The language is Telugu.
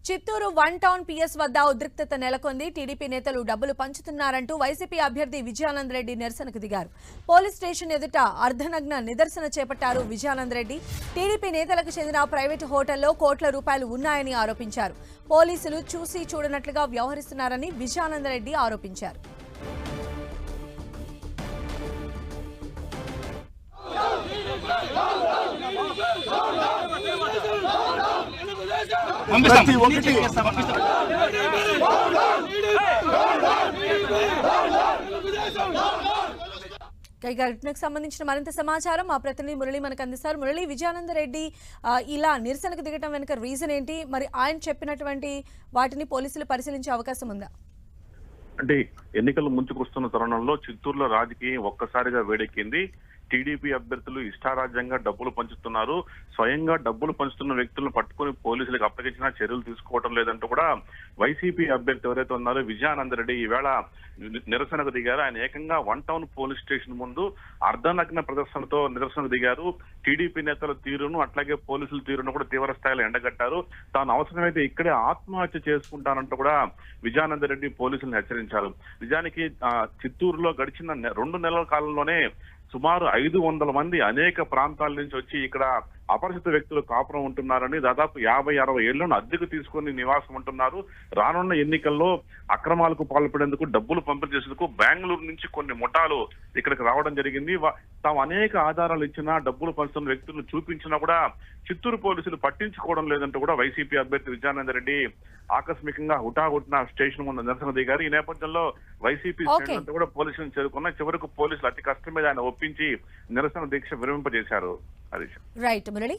చిత్తూరు వన్ టౌన్ పిఎస్ వద్ద ఉద్రిక్తత నెలకొంది. టీడీపీ నేతలు డబ్బులు పంచుతున్నారంటూ వైసీపీ అభ్యర్థి విజయానంద్ రెడ్డి నిరసనకు దిగారు. పోలీస్ స్టేషన్ ఎదుట అర్ధనగ్న నిదర్శన చేపట్టారు విజయానంద్ రెడ్డి. టీడీపీ నేతలకు చెందిన ప్రైవేటు హోటల్లో కోట్ల రూపాయలు ఉన్నాయని ఆరోపించారు. పోలీసులు చూసి చూడనట్లుగా వ్యవహరిస్తున్నారని విజయానంద్ రెడ్డి ఆరోపించారు. ఘటనకు సంబంధించిన మరింత సమాచారం మా ప్రతినిధి మురళి మనకు అందిస్తారు. మురళి, విజయానంద రెడ్డి ఇలా నిరసనకు దిగటం వెనుక రీజన్ ఏంటి? మరి ఆయన చెప్పినటువంటి వాటిని పోలీసులు పరిశీలించే అవకాశం ఉందా? అంటే ఎన్నికలు ముంచుకొస్తున్న తరుణంలో చిత్తూరులో రాజకీయం ఒక్కసారిగా వేడెక్కింది. టీడీపీ అభ్యర్థులు ఇష్టారాజ్యంగా డబ్బులు పంచుతున్నారు. స్వయంగా డబ్బులు పంచుతున్న వ్యక్తులను పట్టుకుని పోలీసులకు అప్పగించినా చర్యలు తీసుకోవడం లేదంటూ కూడా వైసీపీ అభ్యర్థి ఎవరైతే ఉన్నారో విజయానంద రెడ్డి ఈవేళ నిరసనకు దిగారు. ఆయన ఏకంగా వన్ టౌన్ పోలీస్ స్టేషన్ ముందు అర్ధనగ్న ప్రదర్శనతో నిరసనకు దిగారు. టీడీపీ నేతల తీరును అట్లాగే పోలీసుల తీరును కూడా తీవ్ర స్థాయిలో ఎండగట్టారు. తాను అవసరమైతే ఇక్కడే ఆత్మహత్య చేసుకుంటానంటూ కూడా విజయానంద రెడ్డి పోలీసులను హెచ్చరించారు. నిజానికి చిత్తూరులో గడిచిన 2 నెలల కాలంలోనే సుమారు 500 మంది అనేక ప్రాంతాల నుంచి వచ్చి ఇక్కడ అపరిచిత వ్యక్తులు కాపురం ఉంటున్నారని, దాదాపు 50-60 ఏళ్లను అద్దెకు తీసుకుని నివాసం ఉంటున్నారు. రానున్న ఎన్నికల్లో అక్రమాలకు పాల్పడేందుకు డబ్బులు పంపిణీ చేసేందుకు బెంగళూరు నుంచి కొన్ని ముఠాలు ఇక్కడికి రావడం జరిగింది. తాము అనేక ఆధారాలు ఇచ్చినా డబ్బులు పంచుతున్న వ్యక్తులను చూపించినా కూడా చిత్తూరు పోలీసులు పట్టించుకోవడం లేదంటూ కూడా వైసీపీ అభ్యర్థి విజయానంద రెడ్డి ఆకస్మికంగా హుటాహుటిన స్టేషన్ ముందు నిరసన దిగారు. ఈ నేపథ్యంలో వైసీపీ శ్రేణులంతా కూడా పోలీసులను చేరుకున్న చివరకు పోలీసులు అతి కష్టం మీద ఆయన ఒప్పించి నిరసన దీక్ష విరమింపజేశారు. రైట్ మురళి.